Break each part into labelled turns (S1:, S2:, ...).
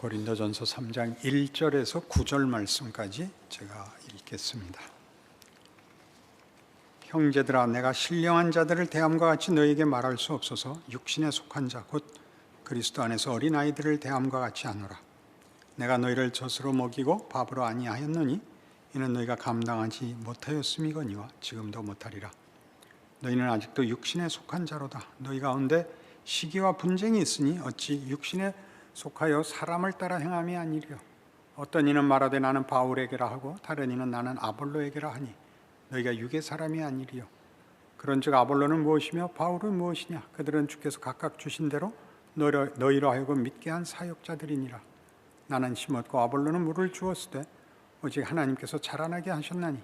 S1: 고린도전서 3장 1절에서 9절 말씀까지 제가 읽겠습니다. 형제들아, 내가 신령한 자들을 대함과 같이 너희에게 말할 수 없어서 육신에 속한 자 곧 그리스도 안에서 어린아이들을 대함과 같이 하노라. 내가 너희를 젖으로 먹이고 밥으로 아니하였느니 이는 너희가 감당하지 못하였음이거니와 지금도 못하리라. 너희는 아직도 육신에 속한 자로다. 너희 가운데 시기와 분쟁이 있으니 어찌 육신에 속하여 사람을 따라 행함이 아니리요. 어떤 이는 말하되 나는 바울에게라 하고 다른 이는 나는 아볼로에게라 하니 너희가 육의 사람이 아니리요. 그런즉 아볼로는 무엇이며 바울은 무엇이냐? 그들은 주께서 각각 주신 대로 너희로 하여금 믿게 한 사역자들이니라. 나는 심었고 아볼로는 물을 주었으되 오직 하나님께서 자라나게 하셨나니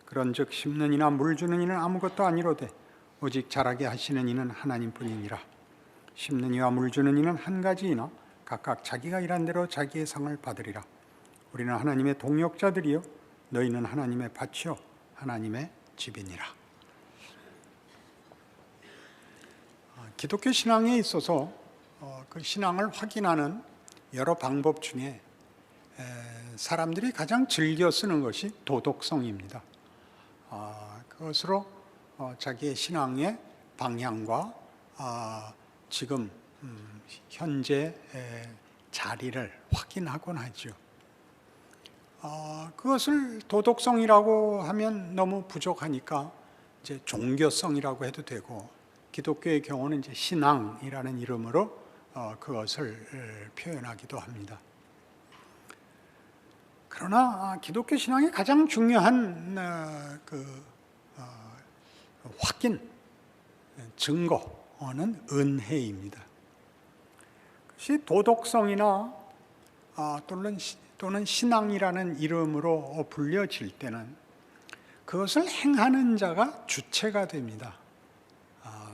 S1: 그런즉 심는 이나 물 주는 이는 아무것도 아니로되 오직 자라게 하시는 이는 하나님뿐이니라. 심는 이와 물 주는 이는 한 가지이나 각각 자기가 일한 대로 자기의 상을 받으리라. 우리는 하나님의 동역자들이요 너희는 하나님의 밭이요 하나님의 집이니라. 기독교 신앙에 있어서 그 신앙을 확인하는 여러 방법 중에 사람들이 가장 즐겨 쓰는 것이 도덕성입니다. 그것으로 자기의 신앙의 방향과 지금 현재 자리를 확인하곤 하죠. 그것을 도덕성이라고 하면 너무 부족하니까 이제 종교성이라고 해도 되고, 기독교의 경우는 이제 신앙이라는 이름으로 그것을 표현하기도 합니다. 그러나 기독교 신앙의 가장 중요한 확인, 증거는 은혜입니다. 그것이 도덕성이나 또는 신앙이라는 이름으로 불려질 때는 그것을 행하는 자가 주체가 됩니다.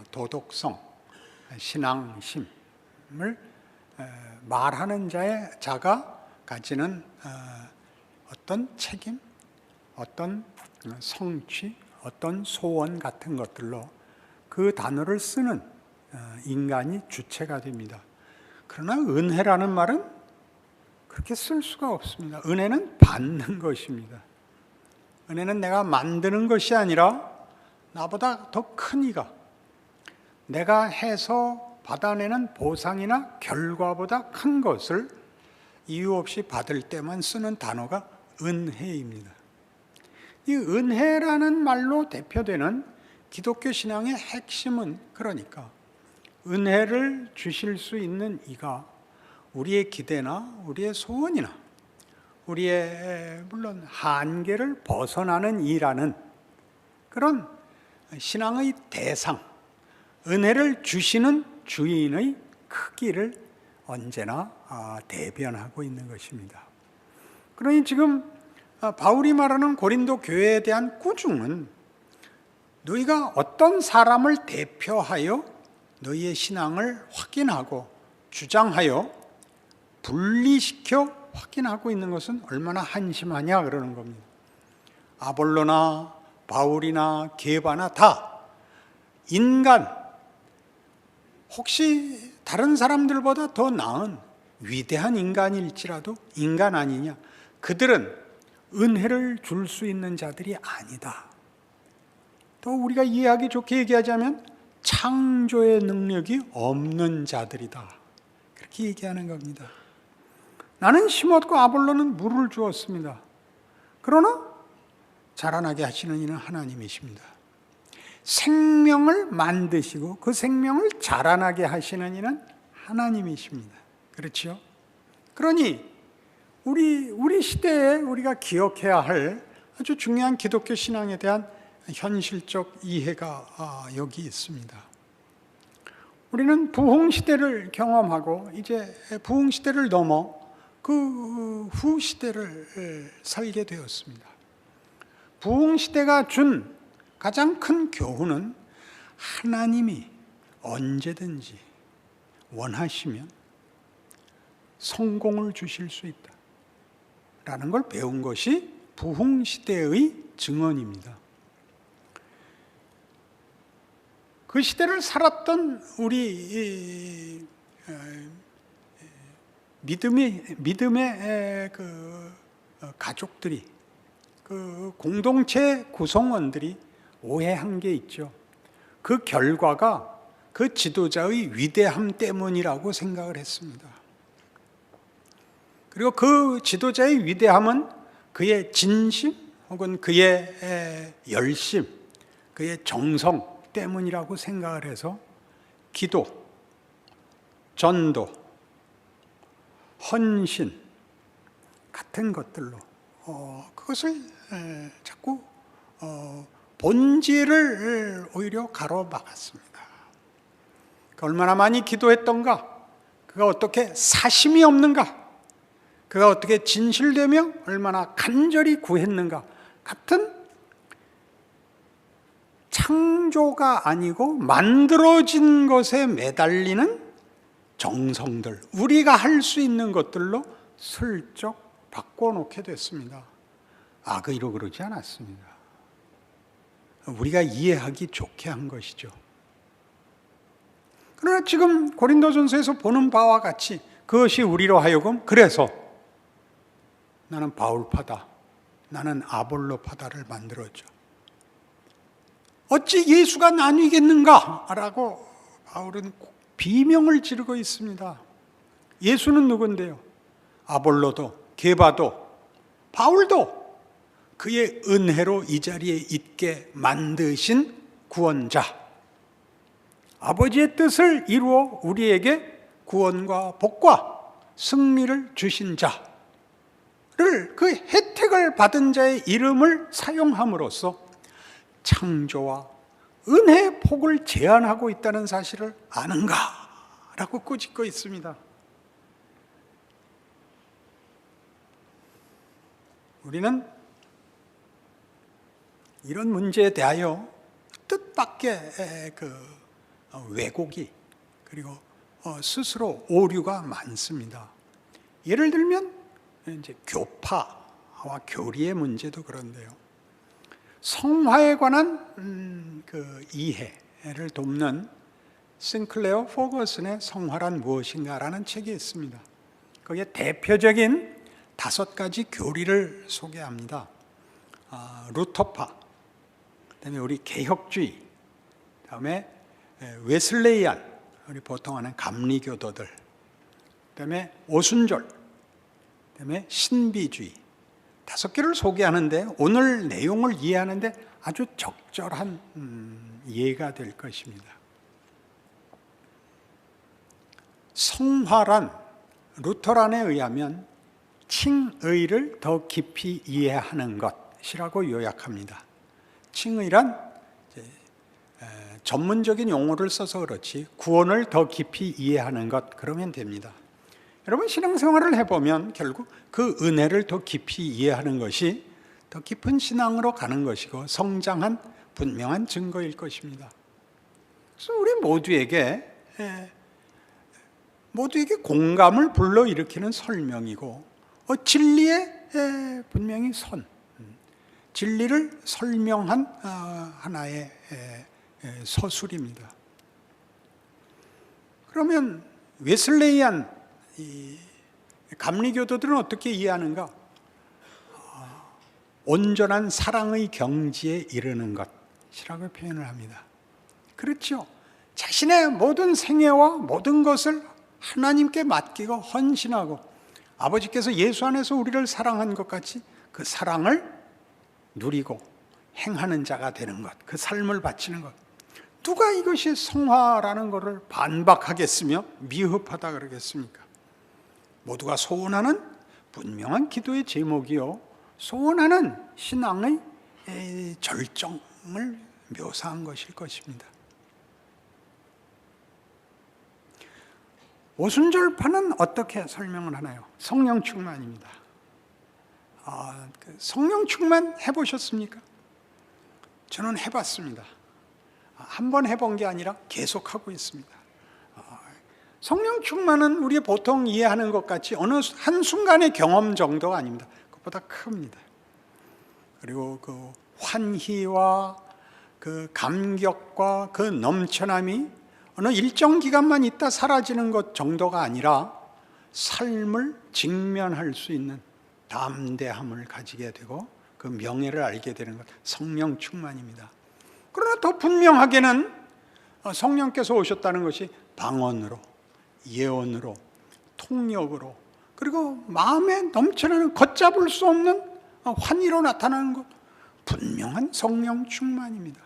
S1: 도덕성, 신앙심을 말하는 자가 가지는 어떤 책임, 어떤 성취, 어떤 소원 같은 것들로 그 단어를 쓰는 인간이 주체가 됩니다. 그러나 은혜라는 말은 그렇게 쓸 수가 없습니다. 은혜는 받는 것입니다. 은혜는 내가 만드는 것이 아니라 나보다 더 큰 이가 내가 해서 받아내는 보상이나 결과보다 큰 것을 이유 없이 받을 때만 쓰는 단어가 은혜입니다. 이 은혜라는 말로 대표되는 기독교 신앙의 핵심은 그러니까 은혜를 주실 수 있는 이가 우리의 기대나 우리의 소원이나 우리의 물론 한계를 벗어나는 이라는 그런 신앙의 대상, 은혜를 주시는 주인의 크기를 언제나 대변하고 있는 것입니다. 그러니 지금 바울이 말하는 고린도 교회에 대한 꾸중은 너희가 어떤 사람을 대표하여 너희의 신앙을 확인하고 주장하여 분리시켜 확인하고 있는 것은 얼마나 한심하냐 그러는 겁니다. 아볼로나 바울이나 게바나 다 인간, 혹시 다른 사람들보다 더 나은 위대한 인간일지라도 인간 아니냐? 그들은 은혜를 줄 수 있는 자들이 아니다. 또 우리가 이해하기 좋게 얘기하자면 창조의 능력이 없는 자들이다. 그렇게 얘기하는 겁니다. 나는 심었고 아볼로는 물을 주었습니다. 그러나 자라나게 하시는 이는 하나님이십니다. 생명을 만드시고 그 생명을 자라나게 하시는 이는 하나님이십니다. 그렇죠? 그러니 우리 시대에 우리가 기억해야 할 아주 중요한 기독교 신앙에 대한 현실적 이해가 여기 있습니다. 우리는 부흥시대를 경험하고 이제 부흥시대를 넘어 그 후 시대를 살게 되었습니다. 부흥시대가 준 가장 큰 교훈은 하나님이 언제든지 원하시면 성공을 주실 수 있다라는 걸 배운 것이 부흥시대의 증언입니다. 그 시대를 살았던 우리 믿음의 그 가족들이, 그 공동체 구성원들이 오해한 게 있죠. 그 결과가 그 지도자의 위대함 때문이라고 생각을 했습니다. 그리고 그 지도자의 위대함은 그의 진심 혹은 그의 열심, 그의 정성 때문이라고 생각을 해서 기도, 전도, 헌신 같은 것들로 그것을 자꾸 본질을 오히려 가로막았습니다. 얼마나 많이 기도했던가, 그가 어떻게 사심이 없는가, 그가 어떻게 진실되며 얼마나 간절히 구했는가 같은 창조가 아니고 만들어진 것에 매달리는 정성들, 우리가 할 수 있는 것들로 슬쩍 바꿔놓게 됐습니다. 악의로 그러지 않았습니다. 우리가 이해하기 좋게 한 것이죠. 그러나 지금 고린도전서에서 보는 바와 같이 그것이 우리로 하여금 그래서 나는 바울파다, 나는 아볼로파다를 만들었죠. 어찌 예수가 나뉘겠는가? 라고 바울은 비명을 지르고 있습니다. 예수는 누군데요? 아볼로도, 게바도, 바울도 그의 은혜로 이 자리에 있게 만드신 구원자, 아버지의 뜻을 이루어 우리에게 구원과 복과 승리를 주신 자를, 그 혜택을 받은 자의 이름을 사용함으로써 창조와 은혜의 폭을 제한하고 있다는 사실을 아는가? 라고 꾸짖고 있습니다. 우리는 이런 문제에 대하여 뜻밖의 왜곡이, 그리고 스스로 오류가 많습니다. 예를 들면 이제 교파와 교리의 문제도 그런데요. 성화에 관한 그 이해를 돕는 싱클레어 포거슨의 성화란 무엇인가라는 책이 있습니다. 거기에 대표적인 5가지 교리를 소개합니다. 루터파, 그다음에 우리 개혁주의, 그다음에 웨슬레이안, 우리 보통 하는 감리교도들, 그다음에 오순절, 그다음에 신비주의, 5개를 소개하는데 오늘 내용을 이해하는데 아주 적절한 이해가 될 것입니다. 성화란 루터란에 의하면 칭의를 더 깊이 이해하는 것이라고 요약합니다. 칭의란 전문적인 용어를 써서 그렇지 구원을 더 깊이 이해하는 것, 그러면 됩니다. 여러분 신앙생활을 해보면 결국 그 은혜를 더 깊이 이해하는 것이 더 깊은 신앙으로 가는 것이고 성장한 분명한 증거일 것입니다. 그래서 우리 모두에게 공감을 불러일으키는 설명이고 진리의 분명히 진리를 설명한 하나의 서술입니다. 그러면 웨슬레이안 이 감리교도들은 어떻게 이해하는가? 온전한 사랑의 경지에 이르는 것이라고 표현을 합니다. 그렇죠. 자신의 모든 생애와 모든 것을 하나님께 맡기고 헌신하고 아버지께서 예수 안에서 우리를 사랑한 것 같이 그 사랑을 누리고 행하는 자가 되는 것, 그 삶을 바치는 것. 누가 이것이 성화라는 것을 반박하겠으며 미흡하다 그러겠습니까? 모두가 소원하는 분명한 기도의 제목이요, 소원하는 신앙의 절정을 묘사한 것일 것입니다. 오순절파는 어떻게 설명을 하나요? 성령 충만입니다. 성령 충만 해보셨습니까? 저는 해봤습니다. 한 번 해본 게 아니라 계속 하고 있습니다. 성령 충만은 우리가 보통 이해하는 것 같이 어느 한순간의 경험 정도가 아닙니다. 그것보다 큽니다. 그리고 그 환희와 그 감격과 그 넘쳐남이 어느 일정 기간만 있다 사라지는 것 정도가 아니라 삶을 직면할 수 있는 담대함을 가지게 되고 그 명예를 알게 되는 것, 성령 충만입니다. 그러나 더 분명하게는 성령께서 오셨다는 것이 방언으로, 예언으로, 통역으로, 그리고 마음에 넘쳐나는 걷잡을 수 없는 환희로 나타나는 것, 분명한 성령 충만입니다.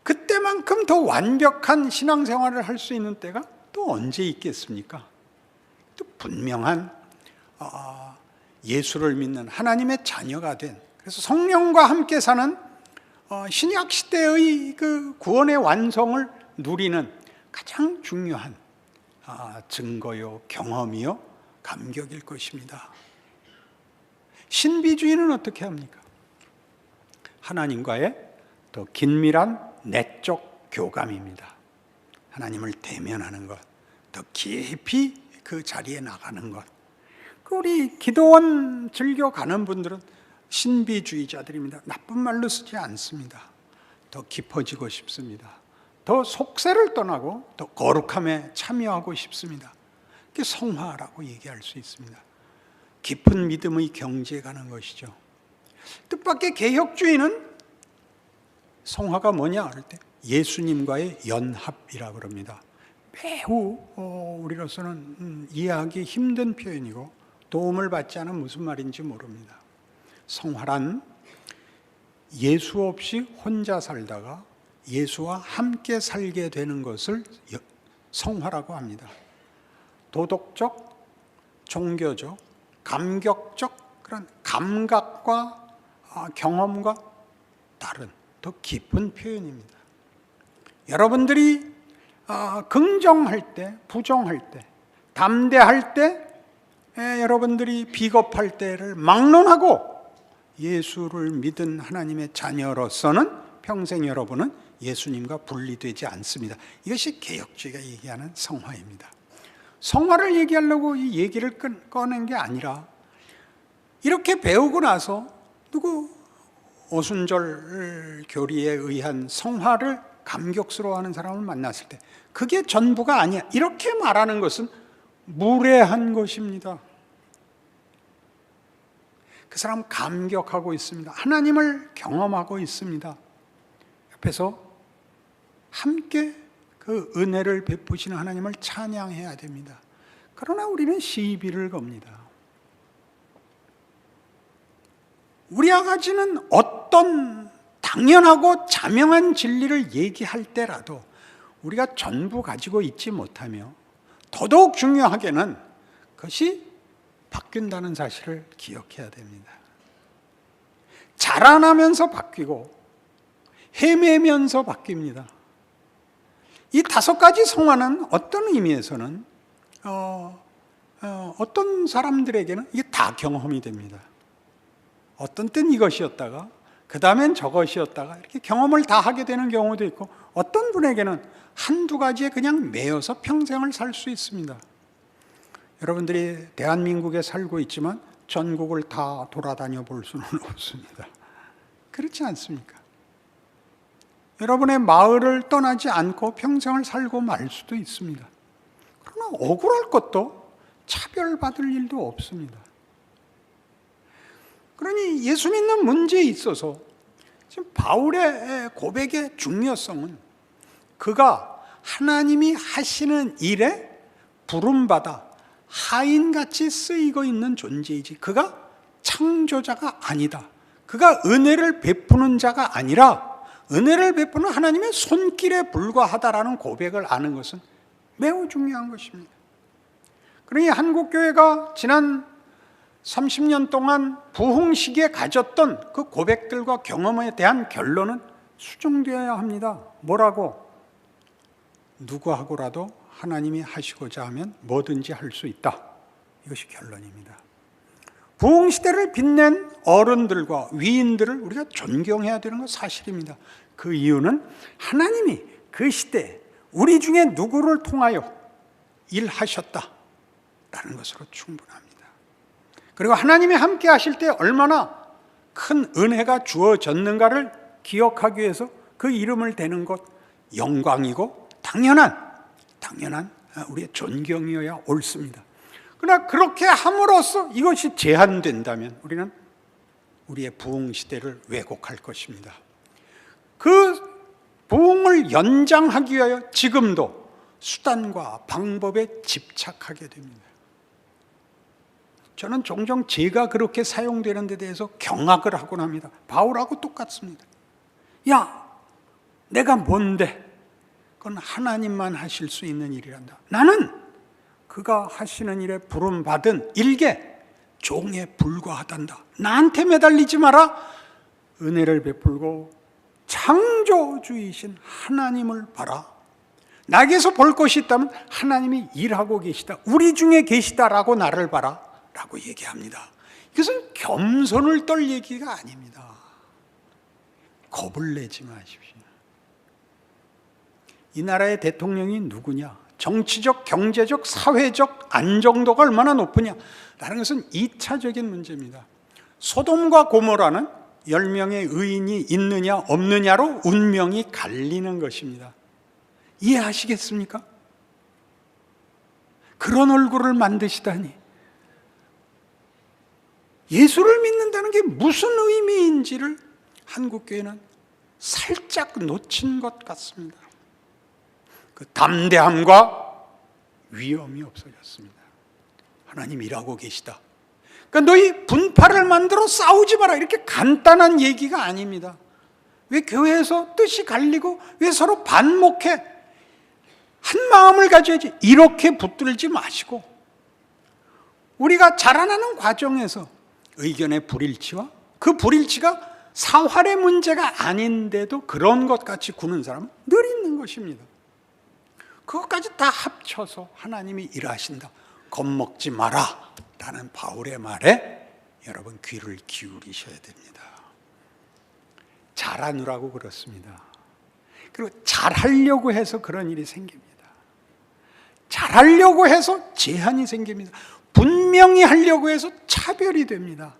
S1: 그때만큼 더 완벽한 신앙생활을 할 수 있는 때가 또 언제 있겠습니까? 또 분명한 예수를 믿는 하나님의 자녀가 된, 그래서 성령과 함께 사는 신약 시대의 그 구원의 완성을 누리는 가장 중요한 증거요, 경험이요, 감격일 것입니다. 신비주의는 어떻게 합니까? 하나님과의 더 긴밀한 내적 교감입니다. 하나님을 대면하는 것, 더 깊이 그 자리에 나가는 것. 우리 기도원 즐겨 가는 분들은 신비주의자들입니다. 나쁜 말로 쓰지 않습니다. 더 깊어지고 싶습니다. 더 속세를 떠나고 더 거룩함에 참여하고 싶습니다. 그게 성화라고 얘기할 수 있습니다. 깊은 믿음의 경지에 가는 것이죠. 뜻밖의 개혁주의는 성화가 뭐냐 할 때 예수님과의 연합이라고 그럽니다. 매우 우리로서는 이해하기 힘든 표현이고 도움을 받지 않은 무슨 말인지 모릅니다. 성화란 예수 없이 혼자 살다가 예수와 함께 살게 되는 것을 성화라고 합니다. 도덕적, 종교적, 감격적 그런 감각과 경험과 다른 더 깊은 표현입니다. 여러분들이 긍정할 때, 부정할 때, 담대할 때, 여러분들이 비겁할 때를 막론하고 예수를 믿은 하나님의 자녀로서는 평생 여러분은 예수님과 분리되지 않습니다. 이것이 개혁주의가 얘기하는 성화입니다. 성화를 얘기하려고 이 얘기를 꺼낸 게 아니라 이렇게 배우고 나서 누구 오순절 교리에 의한 성화를 감격스러워하는 사람을 만났을 때 그게 전부가 아니야, 이렇게 말하는 것은 무례한 것입니다. 그 사람 감격하고 있습니다. 하나님을 경험하고 있습니다. 옆에서 함께 그 은혜를 베푸시는 하나님을 찬양해야 됩니다. 그러나 우리는 시비를 겁니다. 우리와 가지는 어떤 당연하고 자명한 진리를 얘기할 때라도 우리가 전부 가지고 있지 못하며 더더욱 중요하게는 그것이 바뀐다는 사실을 기억해야 됩니다. 자라나면서 바뀌고 헤매면서 바뀝니다. 이 5가지 성화는 어떤 의미에서는 어떤 사람들에게는 이게 다 경험이 됩니다. 어떤 때는 이것이었다가 그 다음엔 저것이었다가 이렇게 경험을 다 하게 되는 경우도 있고, 어떤 분에게는 한두 가지에 그냥 매여서 평생을 살 수 있습니다. 여러분들이 대한민국에 살고 있지만 전국을 다 돌아다녀 볼 수는 없습니다. 그렇지 않습니까? 여러분의 마을을 떠나지 않고 평생을 살고 말 수도 있습니다. 그러나 억울할 것도 차별받을 일도 없습니다. 그러니 예수 믿는 문제에 있어서 지금 바울의 고백의 중요성은 그가 하나님이 하시는 일에 부름받아 하인같이 쓰이고 있는 존재이지 그가 창조자가 아니다. 그가 은혜를 베푸는 자가 아니라 은혜를 베푸는 하나님의 손길에 불과하다라는 고백을 아는 것은 매우 중요한 것입니다. 그러니 한국교회가 지난 30년 동안 부흥 시기에 가졌던 그 고백들과 경험에 대한 결론은 수정되어야 합니다. 뭐라고? 누구하고라도 하나님이 하시고자 하면 뭐든지 할 수 있다. 이것이 결론입니다. 부흥 시대를 빛낸 어른들과 위인들을 우리가 존경해야 되는 건 사실입니다. 그 이유는 하나님이 그 시대에 우리 중에 누구를 통하여 일하셨다라는 것으로 충분합니다. 그리고 하나님이 함께 하실 때 얼마나 큰 은혜가 주어졌는가를 기억하기 위해서 그 이름을 대는 것 영광이고 당연한 우리의 존경이어야 옳습니다. 그러나 그렇게 함으로써 이것이 제한된다면 우리는 우리의 부흥 시대를 왜곡할 것입니다. 그 부흥을 연장하기 위하여 지금도 수단과 방법에 집착하게 됩니다. 저는 종종 제가 그렇게 사용되는 데 대해서 경악을 하곤 합니다. 바울하고 똑같습니다. 야, 내가 뭔데? 그건 하나님만 하실 수 있는 일이란다. 나는 그가 하시는 일에 부름받은 일개 종에 불과하단다. 나한테 매달리지 마라. 은혜를 베풀고 창조주이신 하나님을 봐라. 나에게서 볼 것이 있다면 하나님이 일하고 계시다. 우리 중에 계시다라고 나를 봐라 라고 얘기합니다. 이것은 겸손을 떨 얘기가 아닙니다. 겁을 내지 마십시오. 이 나라의 대통령이 누구냐? 정치적, 경제적, 사회적 안정도가 얼마나 높으냐? 라는 것은 2차적인 문제입니다. 소돔과 고모라는 10명의 의인이 있느냐 없느냐로 운명이 갈리는 것입니다. 이해하시겠습니까? 그런 얼굴을 만드시다니. 예수를 믿는다는 게 무슨 의미인지를 한국교회는 살짝 놓친 것 같습니다. 그 담대함과 위엄이 없어졌습니다. 하나님 일하고 계시다. 그러니까 너희 분파를 만들어 싸우지 마라. 이렇게 간단한 얘기가 아닙니다. 왜 교회에서 뜻이 갈리고 왜 서로 반목해? 한 마음을 가져야지. 이렇게 붙들지 마시고 우리가 자라나는 과정에서 의견의 불일치와 그 불일치가 사활의 문제가 아닌데도 그런 것 같이 구는 사람은 늘 있는 것입니다. 그것까지 다 합쳐서 하나님이 일하신다. 겁먹지 마라 라는 바울의 말에 여러분 귀를 기울이셔야 됩니다. 잘하느라고 그렇습니다. 그리고 잘하려고 해서 그런 일이 생깁니다. 잘하려고 해서 제한이 생깁니다. 분명히 하려고 해서 차별이 됩니다.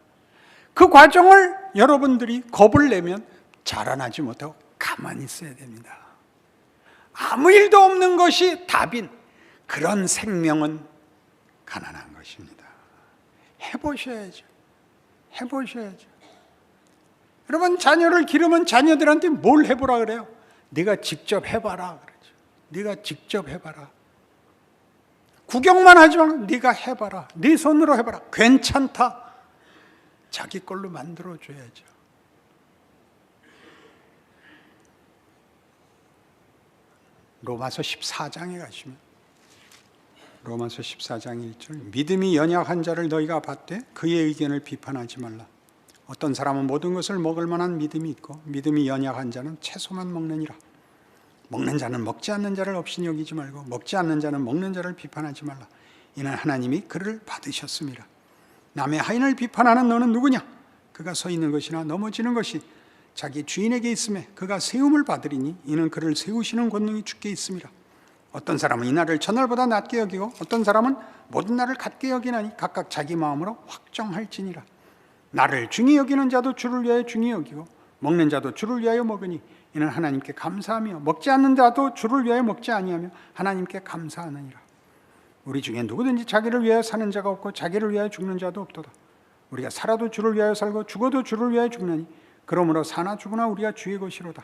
S1: 그 과정을 여러분들이 겁을 내면 자라나지 못하고 가만히 있어야 됩니다. 아무 일도 없는 것이 답인 그런 생명은 가난한 것입니다. 해보셔야죠. 해보셔야죠. 여러분 자녀를 기르면 자녀들한테 뭘 해보라 그래요? 네가 직접 해봐라 그러죠. 네가 직접 해봐라. 구경만 하지 말고 네가 해봐라. 네 손으로 해봐라. 괜찮다. 자기 걸로 만들어줘야죠. 로마서 14장에 가시면 로마서 14장 1절 믿음이 연약한 자를 너희가 받되 그의 의견을 비판하지 말라. 어떤 사람은 모든 것을 먹을 만한 믿음이 있고 믿음이 연약한 자는 채소만 먹느니라. 먹는 자는 먹지 않는 자를 없이 여기지 말고 먹지 않는 자는 먹는 자를 비판하지 말라. 이는 하나님이 그를 받으셨습니다. 남의 하인을 비판하는 너는 누구냐? 그가 서 있는 것이나 넘어지는 것이 자기 주인에게 있음에 그가 세움을 받으리니 이는 그를 세우시는 권능이 주께 있음이라. 어떤 사람은 이 날을 전날보다 낮게 여기고 어떤 사람은 모든 날을 같게 여기나니 각각 자기 마음으로 확정할지니라. 나를 중히 여기는 자도 주를 위하여 중히 여기고 먹는 자도 주를 위하여 먹으니 이는 하나님께 감사하며 먹지 않는 자도 주를 위하여 먹지 아니하며 하나님께 감사하느니라. 우리 중에 누구든지 자기를 위하여 사는 자가 없고 자기를 위하여 죽는 자도 없도다. 우리가 살아도 주를 위하여 살고 죽어도 주를 위하여 죽나니 그러므로 사나 죽으나 우리가 주의 것이로다.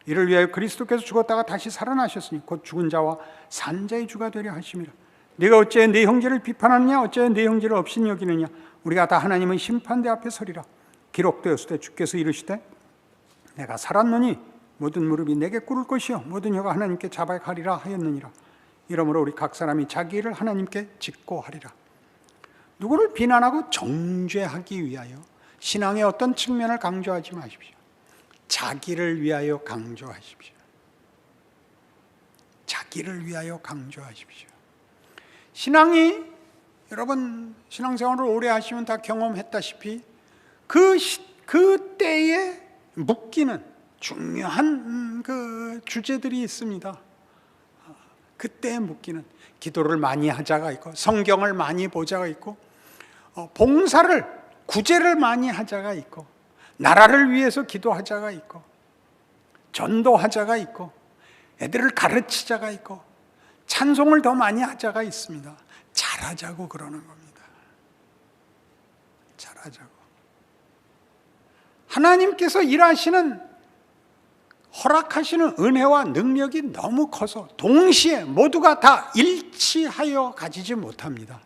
S1: 이를 위하여 그리스도께서 죽었다가 다시 살아나셨으니 곧 죽은 자와 산 자의 주가 되려 하심이라. 네가 어찌해 네 형제를 비판하느냐? 어찌해 네 형제를 업신 여기느냐? 우리가 다 하나님의 심판대 앞에 서리라. 기록되었을 때 주께서 이르시되 내가 살았노니 모든 무릎이 내게 꿇을 것이요 모든 혀가 하나님께 자백하리라 하였느니라. 이러므로 우리 각 사람이 자기 일을 하나님께 짓고 하리라. 누구를 비난하고 정죄하기 위하여 신앙의 어떤 측면을 강조하지 마십시오. 자기를 위하여 강조하십시오. 자기를 위하여 강조하십시오. 신앙이 여러분 신앙생활을 오래 하시면 다 경험했다시피 그 때에 묶이는 중요한 그 주제들이 있습니다. 그때에 묶이는 기도를 많이 하자가 있고 성경을 많이 보자가 있고 봉사를 구제를 많이 하자가 있고 나라를 위해서 기도하자가 있고 전도하자가 있고 애들을 가르치자가 있고 찬송을 더 많이 하자가 있습니다. 잘하자고 그러는 겁니다. 잘하자고. 하나님께서 일하시는, 허락하시는 은혜와 능력이 너무 커서 동시에 모두가 다 일치하여 가지지 못합니다.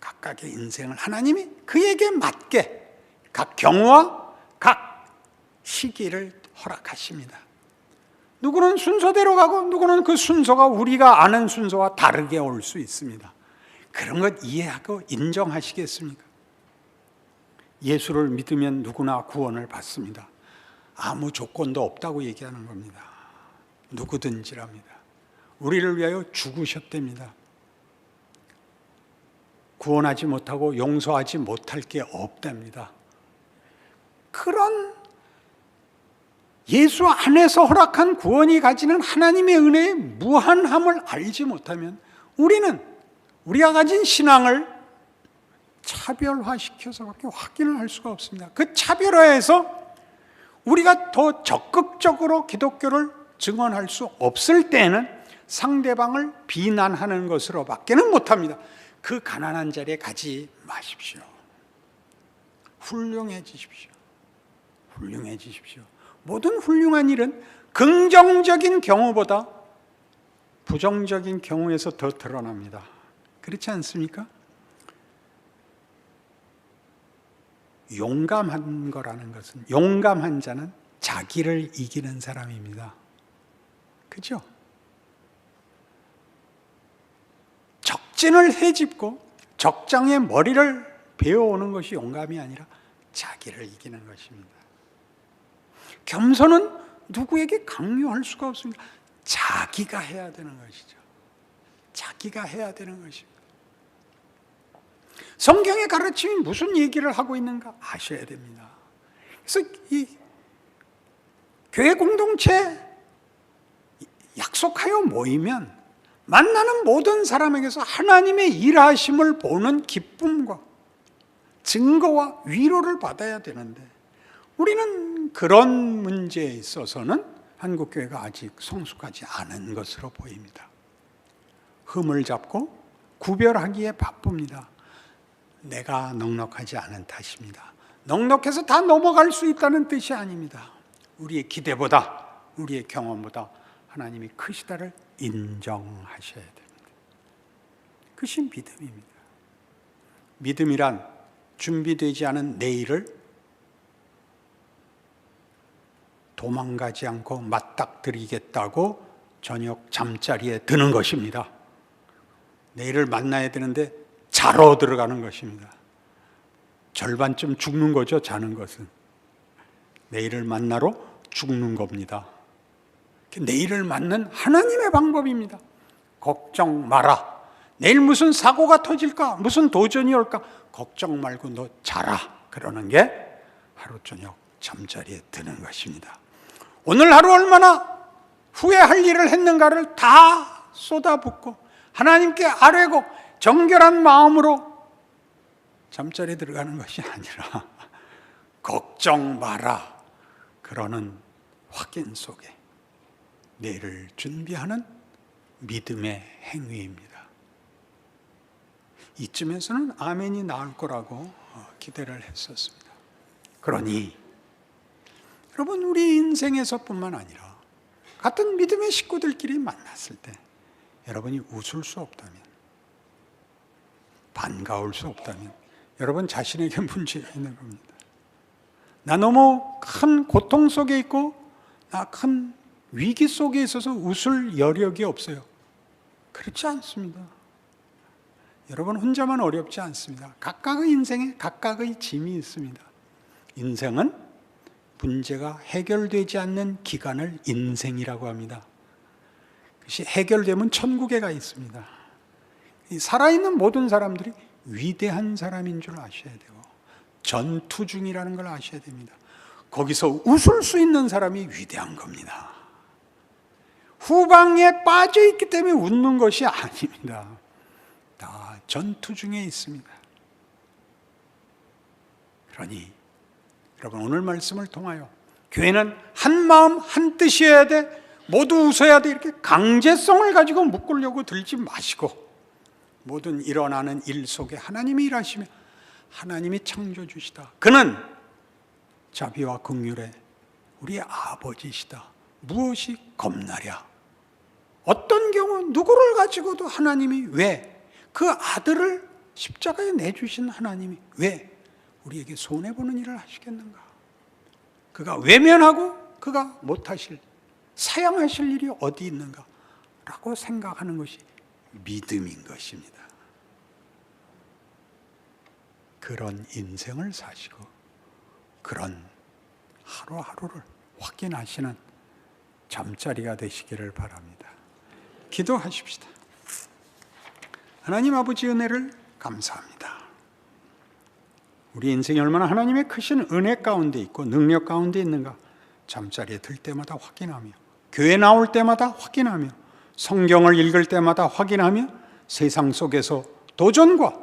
S1: 각각의 인생을 하나님이 그에게 맞게 각 경우와 각 시기를 허락하십니다. 누구는 순서대로 가고 누구는 그 순서가 우리가 아는 순서와 다르게 올 수 있습니다. 그런 것 이해하고 인정하시겠습니까? 예수를 믿으면 누구나 구원을 받습니다. 아무 조건도 없다고 얘기하는 겁니다. 누구든지랍니다. 우리를 위하여 죽으셨답니다. 구원하지 못하고 용서하지 못할 게 없답니다. 그런 예수 안에서 허락한 구원이 가지는 하나님의 은혜의 무한함을 알지 못하면 우리는 우리가 가진 신앙을 차별화시켜서밖에 확인을 할 수가 없습니다. 그 차별화해서 우리가 더 적극적으로 기독교를 증언할 수 없을 때에는 상대방을 비난하는 것으로밖에는 못합니다. 그 가난한 자리에 가지 마십시오. 훌륭해지십시오. 훌륭해지십시오. 모든 훌륭한 일은 긍정적인 경우보다 부정적인 경우에서 더 드러납니다. 그렇지 않습니까? 용감한 거라는 것은, 용감한 자는 자기를 이기는 사람입니다. 그죠? 적진을 헤집고 적장의 머리를 베어오는 것이 용감이 아니라 자기를 이기는 것입니다. 겸손은 누구에게 강요할 수가 없습니다. 자기가 해야 되는 것이죠. 자기가 해야 되는 것입니다. 성경의 가르침이 무슨 얘기를 하고 있는가 아셔야 됩니다. 그래서 이 교회 공동체 약속하여 모이면 만나는 모든 사람에게서 하나님의 일하심을 보는 기쁨과 증거와 위로를 받아야 되는데 우리는 그런 문제에 있어서는 한국교회가 아직 성숙하지 않은 것으로 보입니다. 흠을 잡고 구별하기에 바쁩니다. 내가 넉넉하지 않은 탓입니다. 넉넉해서 다 넘어갈 수 있다는 뜻이 아닙니다. 우리의 기대보다, 우리의 경험보다 하나님이 크시다를 인정하셔야 됩니다. 그것이 믿음입니다. 믿음이란 준비되지 않은 내일을 도망가지 않고 맞닥뜨리겠다고 저녁 잠자리에 드는 것입니다. 내일을 만나야 되는데 자러 들어가는 것입니다. 절반쯤 죽는 거죠, 자는 것은. 내일을 만나러 죽는 겁니다. 내일을 맞는 하나님의 방법입니다. 걱정 마라. 내일 무슨 사고가 터질까? 무슨 도전이 올까? 걱정 말고 너 자라. 그러는 게 하루 저녁 잠자리에 드는 것입니다. 오늘 하루 얼마나 후회할 일을 했는가를 다 쏟아붓고 하나님께 아뢰고 정결한 마음으로 잠자리에 들어가는 것이 아니라 걱정 마라. 그러는 확인 속에 내일을 준비하는 믿음의 행위입니다. 이쯤에서는 아멘이 나올 거라고 기대를 했었습니다. 그러니 여러분, 우리 인생에서뿐만 아니라 같은 믿음의 식구들끼리 만났을 때 여러분이 웃을 수 없다면, 반가울 수 없다면 여러분 자신에게 문제 있는 겁니다. 나 너무 큰 고통 속에 있고 나 큰 위기 속에 있어서 웃을 여력이 없어요. 그렇지 않습니다. 여러분 혼자만 어렵지 않습니다. 각각의 인생에 각각의 짐이 있습니다. 인생은 문제가 해결되지 않는 기간을 인생이라고 합니다. 그것이 해결되면 천국에 가 있습니다. 살아있는 모든 사람들이 위대한 사람인 줄 아셔야 되고 전투 중이라는 걸 아셔야 됩니다. 거기서 웃을 수 있는 사람이 위대한 겁니다. 후방에 빠져 있기 때문에 웃는 것이 아닙니다. 다 전투 중에 있습니다. 그러니 여러분, 오늘 말씀을 통하여 교회는 한 마음 한 뜻이어야 돼, 모두 웃어야 돼, 이렇게 강제성을 가지고 묶으려고 들지 마시고 모든 일어나는 일 속에 하나님이 일하시며 하나님이 창조주시다. 그는 자비와 긍휼의 우리의 아버지시다. 무엇이 겁나랴? 어떤 경우 누구를 가지고도 하나님이 왜 그 아들을 십자가에 내주신 하나님이 왜 우리에게 손해보는 일을 하시겠는가? 그가 외면하고 그가 못하실, 사양하실 일이 어디 있는가? 라고 생각하는 것이 믿음인 것입니다. 그런 인생을 사시고 그런 하루하루를 확인하시는 잠자리가 되시기를 바랍니다. 기도하십시다. 하나님 아버지 은혜를 감사합니다. 우리 인생이 얼마나 하나님의 크신 은혜 가운데 있고 능력 가운데 있는가 잠자리에 들 때마다 확인하며, 교회 나올 때마다 확인하며, 성경을 읽을 때마다 확인하며, 세상 속에서 도전과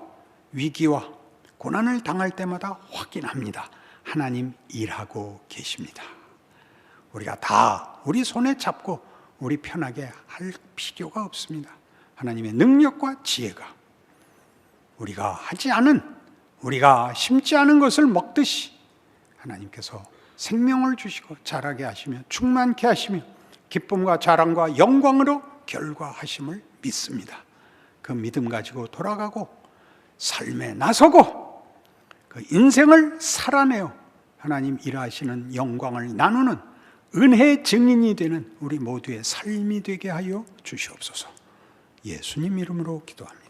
S1: 위기와 고난을 당할 때마다 확인합니다. 하나님 일하고 계십니다. 우리가 다 우리 손에 잡고 우리 편하게 할 필요가 없습니다. 하나님의 능력과 지혜가 우리가 하지 않은, 우리가 심지 않은 것을 먹듯이 하나님께서 생명을 주시고 자라게 하시며 충만케 하시며 기쁨과 자랑과 영광으로 결과하심을 믿습니다. 그 믿음 가지고 돌아가고 삶에 나서고 그 인생을 살아내어 하나님 일하시는 영광을 나누는 은혜의 증인이 되는 우리 모두의 삶이 되게 하여 주시옵소서. 예수님 이름으로 기도합니다.